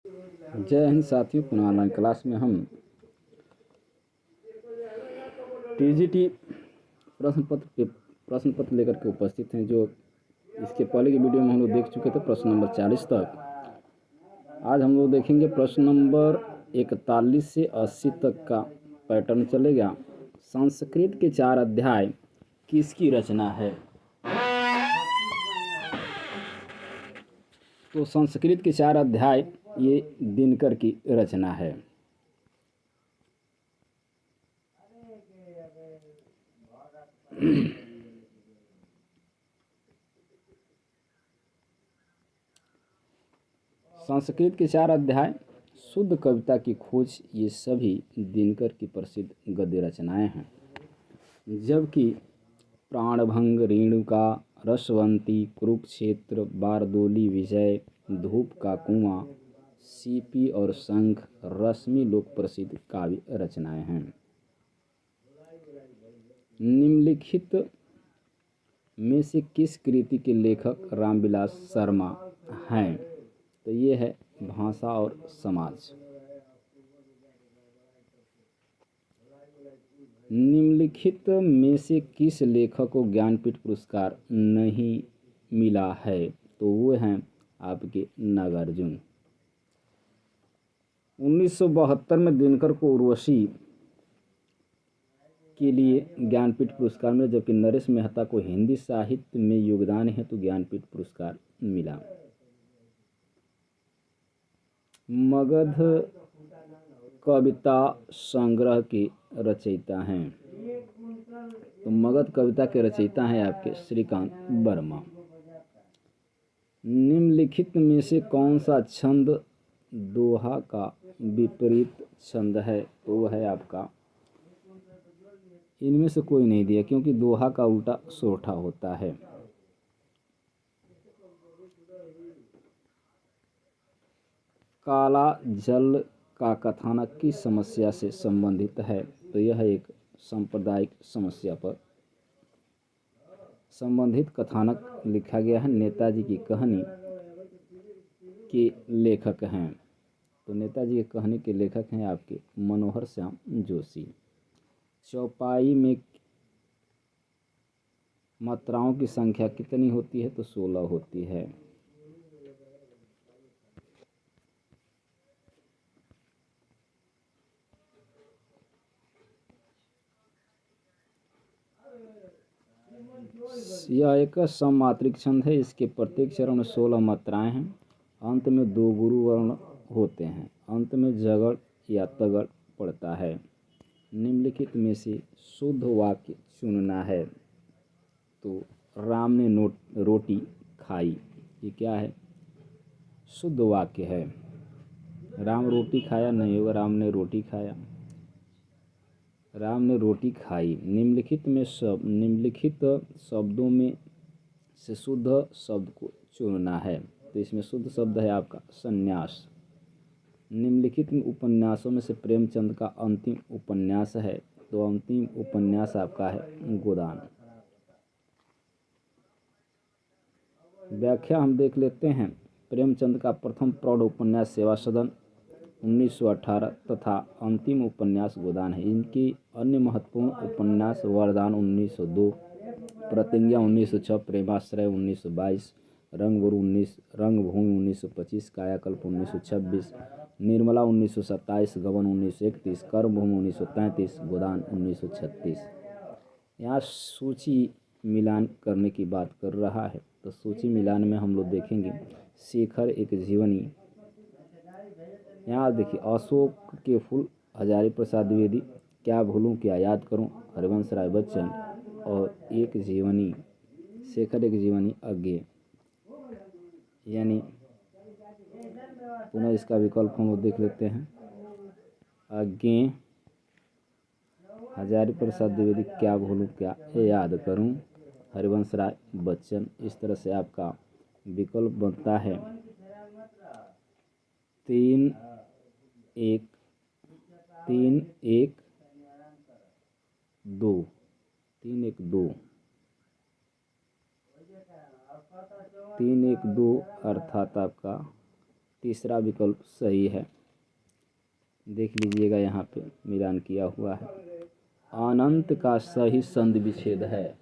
जय हिंद साथियों, पुनः ऑनलाइन क्लास में हम टीजीटी प्रश्न पत्र लेकर के उपस्थित हैं। जो इसके पहले की वीडियो में हम लोग देख चुके थे प्रश्न नंबर 40 तक। आज हम लोग देखेंगे प्रश्न नंबर 41 से 80 तक का पैटर्न चलेगा। संस्कृत के 4 अध्याय किसकी रचना है? तो संस्कृत के 4 अध्याय ये दिनकर की रचना है। संस्कृत के 4 अध्याय, शुद्ध कविता की खोज, ये सभी दिनकर की प्रसिद्ध गद्य रचनाएं हैं। जबकि प्राणभंग, रेणुका, रसवंती, कुरुक्षेत्र, बारदोली, विजय, धूप का कुआं, सीपी और शंख, रश्मि लोक प्रसिद्ध काव्य रचनाएं हैं। निम्नलिखित में से किस कृति के लेखक रामविलास शर्मा हैं? तो ये है भाषा और समाज। निम्नलिखित में से किस लेखक को ज्ञानपीठ पुरस्कार नहीं मिला है? तो वो हैं आपके नागार्जुन। 1972 में दिनकर को उर्वशी के लिए ज्ञानपीठ पुरस्कार मिला, जबकि नरेश मेहता को हिंदी साहित्य में योगदान है तो ज्ञानपीठ पुरस्कार मिला। मगध कविता संग्रह के रचयिता हैं। तो मगध कविता के रचयिता हैं आपके श्रीकांत वर्मा। निम्नलिखित में से कौन सा छंद दोहा का विपरीत छंद है? तो वह है आपका, इनमें से कोई नहीं दिया क्योंकि दोहा का उल्टा सोरठा होता है। काला जल का कथानक किस समस्या से संबंधित है? तो यह एक सांप्रदायिक समस्या पर संबंधित कथानक लिखा गया है। नेताजी की कहानी के लेखक हैं। तो नेताजी की कहानी के लेखक हैं आपके मनोहर श्याम जोशी। चौपाई में मात्राओं की संख्या कितनी होती है? तो 16 होती है। यह एक सममात्रिक छंद है। इसके प्रत्येक चरण में 16 मात्राएं हैं। अंत में 2 गुरु वर्ण होते हैं। अंत में जगड़ या तगड़ पड़ता है। निम्नलिखित में से शुद्ध वाक्य चुनना है। तो राम ने रोटी खाई, ये क्या है? शुद्ध वाक्य है। राम रोटी खाया नहीं होगा, राम ने रोटी खाया। राम ने रोटी खाई। निम्नलिखित शब्दों में से शुद्ध शब्द को चुनना है। तो इसमें शुद्ध शब्द है आपका संन्यास। निम्नलिखित उपन्यासों में से प्रेमचंद का अंतिम उपन्यास है। तो अंतिम उपन्यास आपका है गोदान। व्याख्या हम देख लेते हैं। प्रेमचंद का प्रथम प्रौढ़ उपन्यास सेवा सदन 1918 तथा अंतिम उपन्यास गोदान है। इनकी अन्य महत्वपूर्ण उपन्यास वरदान 1902, प्रतिज्ञा 1906, प्रेमाश्रय 1922, रंगभूमि 1925, कायाकल्प 1926, निर्मला 1927, गबन 1931, कर्मभूमि 1933, गोदान 1936। यहाँ सूची मिलान करने की बात कर रहा है। तो सूची मिलान में हम लोग देखेंगे शेखर एक जीवनी। यहाँ देखिए अशोक के फूल हजारी प्रसाद द्विवेदी, क्या भूलूं क्या याद करूं हरिवंश राय बच्चन, और एक जीवनी शेखर एक जीवनी अज्ञे। यानी पुनः इसका विकल्प हम लोग देख लेते हैं। अज्ञे, हजारी प्रसाद द्विवेदी, क्या भूलूं क्या याद करूं हरिवंश राय बच्चन। इस तरह से आपका विकल्प बनता है 3 1 3 1 2 3 1 2 3 1 2 अर्थात आपका तीसरा विकल्प सही है। देख लीजिएगा यहाँ पे मिलान किया हुआ है। अनंत का सही संधि विच्छेद है।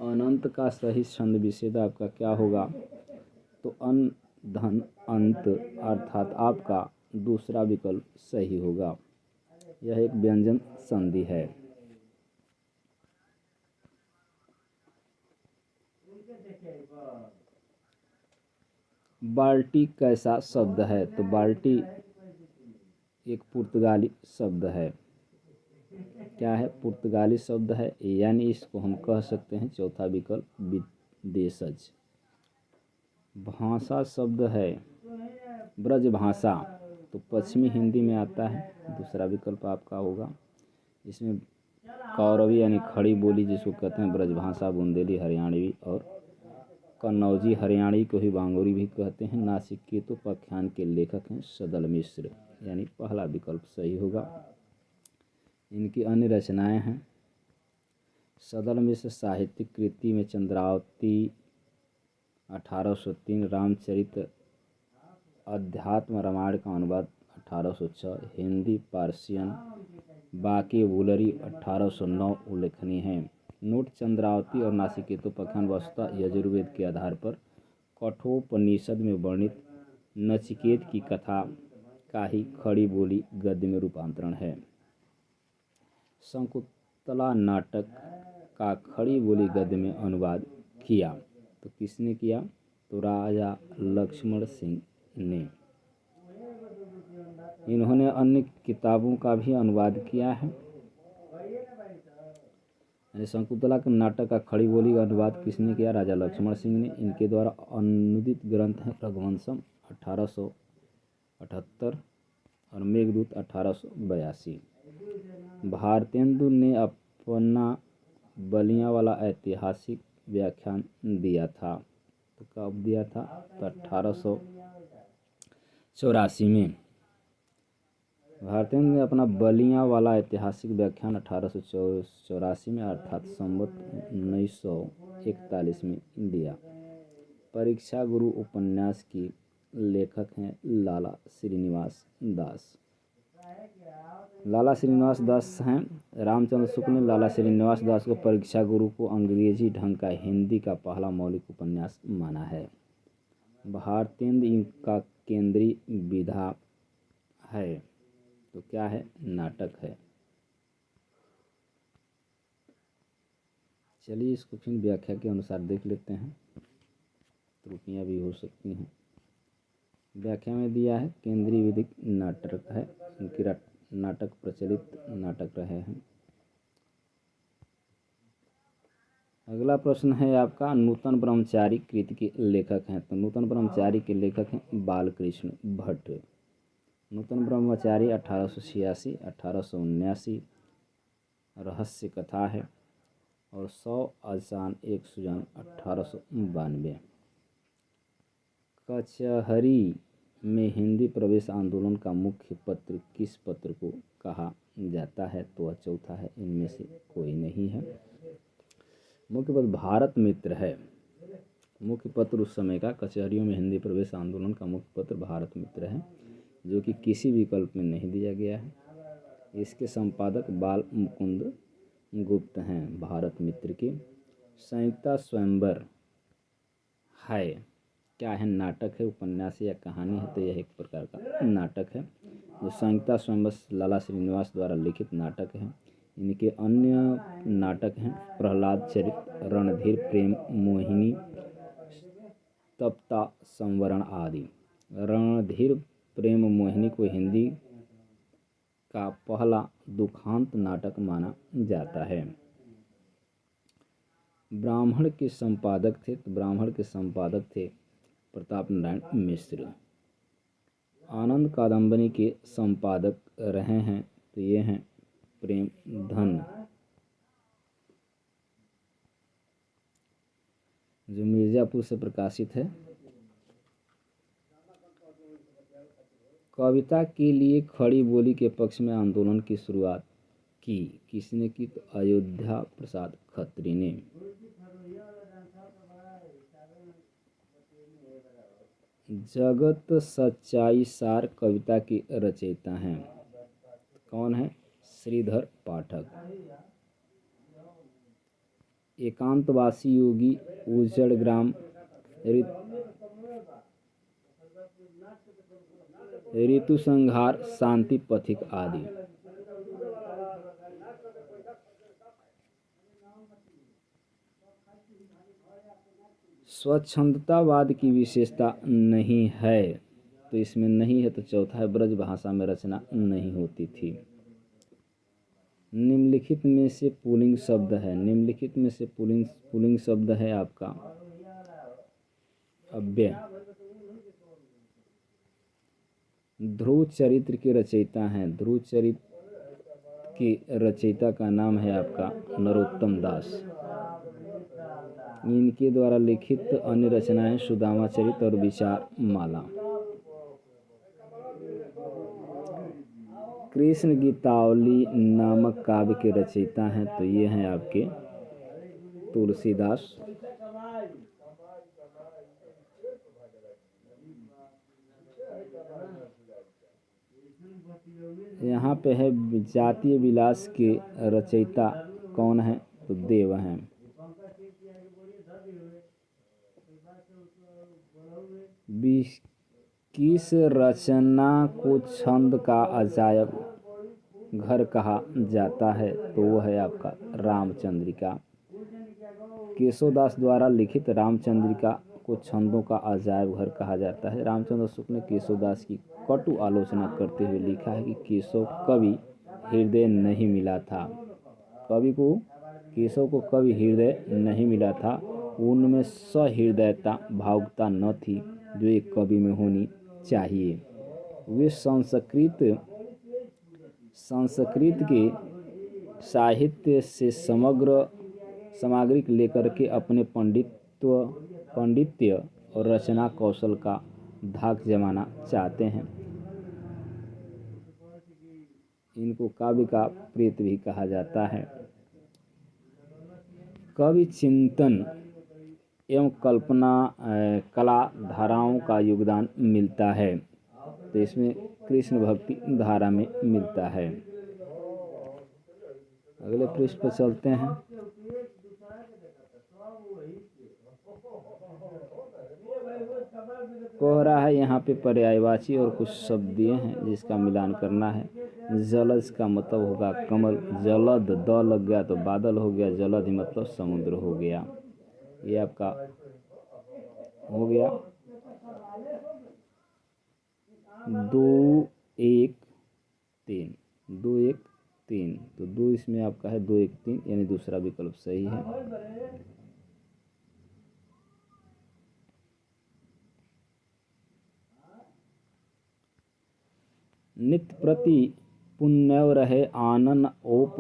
अनंत का सही संधि विच्छेद आपका क्या होगा? तो अन धन अंत, अर्थात आपका दूसरा विकल्प सही होगा। यह एक व्यंजन संधि है। बाल्टी कैसा शब्द है? तो बाल्टी एक पुर्तगाली शब्द है। क्या है? पुर्तगाली शब्द है, यानी इसको हम कह सकते हैं चौथा विकल्प विदेशज। भाषा शब्द है ब्रज भाषा, तो पश्चिमी हिंदी में आता है। दूसरा विकल्प आपका होगा। इसमें कौरवी यानी खड़ी बोली जिसको कहते हैं ब्रज भाषा, बुंदेली हरियाणवी और कन्नौजी हरियाणवी को ही बांगोरी भी कहते हैं। नासिकेत उपाख्यान के लेखक हैं सदल मिश्र, यानी पहला विकल्प सही होगा। इनकी अन्य रचनाएं हैं। सदल मिश्र साहित्यिक कृति में चंद्रावती 1803, रामचरित अध्यात्म रामायण का अनुवाद 1806, हिंदी पार्सियन बाकी वुलरी 1809 उल्लेखनीय हैं। नोट: चंद्रावती और नासिकेतोपाख्यान वस्तुतः यजुर्वेद के आधार पर कठोपनिषद में वर्णित नचिकेत की कथा का ही खड़ी बोली गद्य में रूपांतरण है। शकुंतला नाटक का खड़ी बोली गद्य में अनुवाद किया तो किसने किया? तो राजा लक्ष्मण सिंह ने। इन्होंने अन्य किताबों का भी अनुवाद किया है। शकुंतला के नाटक का खड़ी बोली का अनुवाद किसने किया? राजा लक्ष्मण सिंह ने। इनके द्वारा अनुदित ग्रंथ है रघुवंशम 1878 और मेघदूत 1882। भारतेंदु ने अपना बलियां वाला ऐतिहासिक व्याख्यान दिया था, तो कब दिया था? तो 1884 में। भारतेंदु ने अपना बलियां वाला ऐतिहासिक व्याख्यान 1884 में अर्थात संवत 1941 में दिया। परीक्षा गुरु उपन्यास की लेखक हैं लाला श्रीनिवास दास। लाला श्रीनिवास दास हैं। रामचंद्र शुक्ल ने लाला श्रीनिवास दास को परीक्षा गुरु को अंग्रेजी ढंग का हिंदी का पहला मौलिक उपन्यास माना है। भारतेंदु का केंद्रीय विधा है, तो क्या है? नाटक है। चलिए इसको फिर व्याख्या के अनुसार देख लेते हैं, त्रुटियां भी हो सकती हैं। व्याख्या में दिया है केंद्रीय विधिक नाटक है। इनकी नाटक प्रचलित नाटक रहे हैं। अगला प्रश्न है आपका, नूतन ब्रह्मचारी कृति के लेखक हैं। तो नूतन ब्रह्मचारी के लेखक हैं बालकृष्ण भट्ट। नूतन ब्रह्मचारी 1886, 1879 रहस्य कथा है और 100 आसान एक सुजान 1892। कचहरी में हिंदी प्रवेश आंदोलन का मुख्य पत्र किस पत्र को कहा जाता है? तो वह चौथा है, इनमें से कोई नहीं है। मुख्य पत्र भारत मित्र है। मुख्य पत्र उस समय का कचहरियों में हिंदी प्रवेश आंदोलन का मुख्य पत्र भारत मित्र है, जो कि किसी विकल्प में नहीं दिया गया है। इसके संपादक बाल मुकुंद गुप्त हैं। भारत मित्र की संयुक्ता स्वयंवर है। क्या है? नाटक है, उपन्यास या कहानी है? तो यह एक प्रकार का नाटक है। जो संयुक्ता स्वयंवर लाला श्रीनिवास द्वारा लिखित नाटक है। इनके अन्य नाटक हैं प्रहलाद चरित, रणधीर प्रेम मोहिनी, तप्ता संवरण आदि। रणधीर प्रेम मोहिनी को हिंदी का पहला दुखांत नाटक माना जाता है। ब्राह्मण के संपादक थे, तो ब्राह्मण के संपादक थे प्रताप नारायण मिश्र। आनंद कादंबरी के संपादक रहे हैं, तो ये हैं प्रेम धन, जो मिर्जापुर से प्रकाशित है। कविता के लिए खड़ी बोली के पक्ष में आंदोलन की शुरुआत की किसने की? तो अयोध्या प्रसाद खत्री ने। जगत सच्चाई सार कविता की रचयिता हैं। कौन है? श्रीधर पाठक। एकांतवासी योगी, उजड़ ग्राम, ऋतु संहार, शांति पथिक आदि। स्वच्छंदतावाद की विशेषता नहीं है, तो इसमें नहीं है, तो चौथा है ब्रज भाषा में रचना नहीं होती थी। निम्नलिखित में से पुल्लिंग शब्द है। निम्नलिखित में से पुल्लिंग शब्द है आपका अव्यय। ध्रुव चरित्र के रचयिता हैं। ध्रुव चरित्र की रचयिता का नाम है आपका नरोत्तम दास। इनके द्वारा लिखित अन्य रचनाएं सुदामा चरित और विचार माला। कृष्ण गीतावली नामक काव्य के रचयिता हैं, तो ये हैं आपके तुलसीदास। यहाँ पे है जातीय विलास के रचयिता कौन है? तो देव हैं। किस रचना को छंद का अजायब घर कहा जाता है? तो वो है आपका रामचंद्रिका। केशवदास द्वारा लिखित रामचंद्रिका को छंदों का अजायब घर कहा जाता है। रामचंद्र शुक्ल ने केशवदास की कटु आलोचना करते हुए लिखा है कि केशव कवि हृदय नहीं मिला था। केशव को कवि हृदय नहीं मिला था। उनमें सहृदयता, भावुकता न थी जो एक कवि में होनी चाहिए। वे संस्कृत के साहित्य से सामग्रिक लेकर के अपने पांडित्य और रचना कौशल का धाक जमाना चाहते हैं। इनको काव्य का प्रेत भी कहा जाता है। कवि चिंतन एवं कला धाराओं का योगदान मिलता है, तो इसमें कृष्ण भक्ति धारा में मिलता है। अगले पृष्ठ पर चलते हैं। कोहरा है यहाँ पे पर्यायवाची और कुछ शब्द दिए हैं जिसका मिलान करना है। जलज का मतलब होगा कमल। जलद द लग गया तो बादल हो गया। जलद ही मतलब समुद्र हो गया। ये आपका हो गया 2 1 3 2 1 3। तो 2 इसमें आपका है 2 1 3, यानी दूसरा विकल्प सही है। नित्य प्रति पुण्यव रहे आनन ओप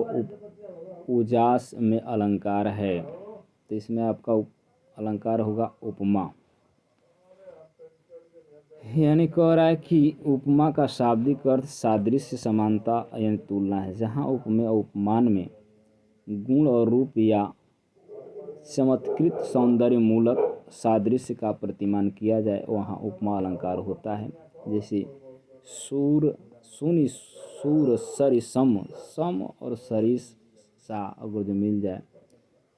उजास में अलंकार है, तो इसमें आपका अलंकार होगा उपमा। यानी कह रहा है कि उपमा का शाब्दिक अर्थ सादृश्य, समानता यानी तुलना है। जहाँ उपमेय और उपमान में गुण और रूप या चमत्कृत सौंदर्य मूलक सादृश्य का प्रतिमान किया जाए, वहाँ उपमा अलंकार होता है। जैसे सूर सरि सम और सरिस सा अगर जो मिल जाए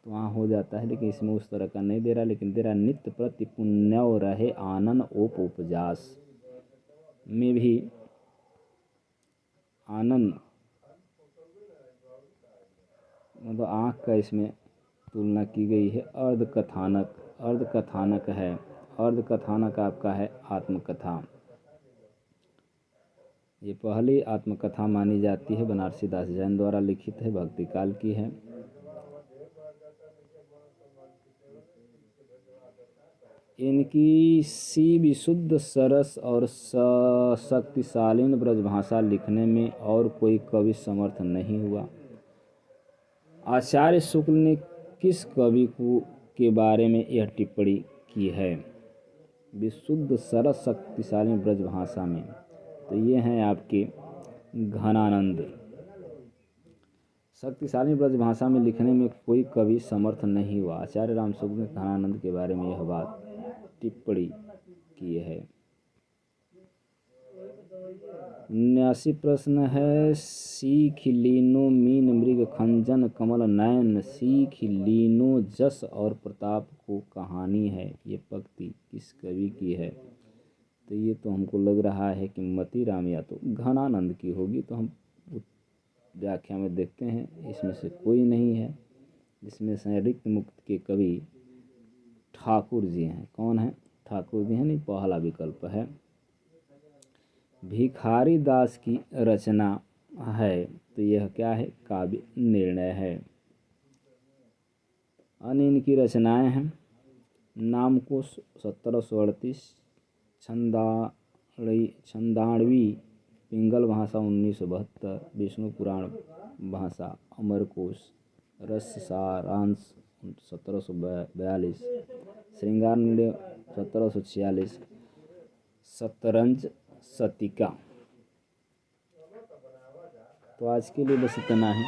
तो वहाँ हो जाता है, लेकिन इसमें उस तरह का नहीं दे रहा, लेकिन दे रहा नित्य प्रति पुण्यव रहे आनन ओप उपजास में भी आनंद मतलब आँख का इसमें तुलना की गई है। अर्ध कथानक है। अर्ध कथानक आपका है आत्मकथा। ये पहली आत्मकथा मानी जाती है। बनारसी दास जैन द्वारा लिखित है, भक्ति काल की है। इनकी सी विशुद्ध सरस और शक्तिशालीन ब्रजभाषा लिखने में और कोई कवि समर्थ नहीं हुआ। आचार्य शुक्ल ने किस कवि के बारे में यह टिप्पणी की है? विशुद्ध सरस शक्तिशाली ब्रजभाषा में, तो ये हैं आपके घनानंद। शक्तिशाली ब्रजभाषा में लिखने में कोई कवि समर्थ नहीं हुआ। आचार्य रामशुक्ल ने घनानंद के बारे में यह बात टिप्पणी की है। 79 प्रश्न है, सीख लीनो मीन मृग खंजन कमल नयन, सीख लीनो जस और प्रताप को कहानी है। ये पंक्ति किस कवि की है? तो ये तो हमको लग रहा है कि मतीराम या तो घनानंद की होगी। तो हम व्याख्या में देखते हैं, इसमें से कोई नहीं है। इसमें से रिक्त मुक्त के कवि ठाकुर जी हैं। कौन है? ठाकुर जी हैं। नहीं, पहला विकल्प है। भिखारी दास की रचना है, तो यह क्या है? काव्य निर्णय है। अन्य इनकी रचनाएं हैं, नामकोश 1738, छंदाणवी पिंगल भाषा 1972, विष्णु पुराण भाषा अमरकोश, रस सारांश 1742, श्रृंगार निर्णय 1746, शतरंज शतिका। तो आज के लिए बस इतना ही।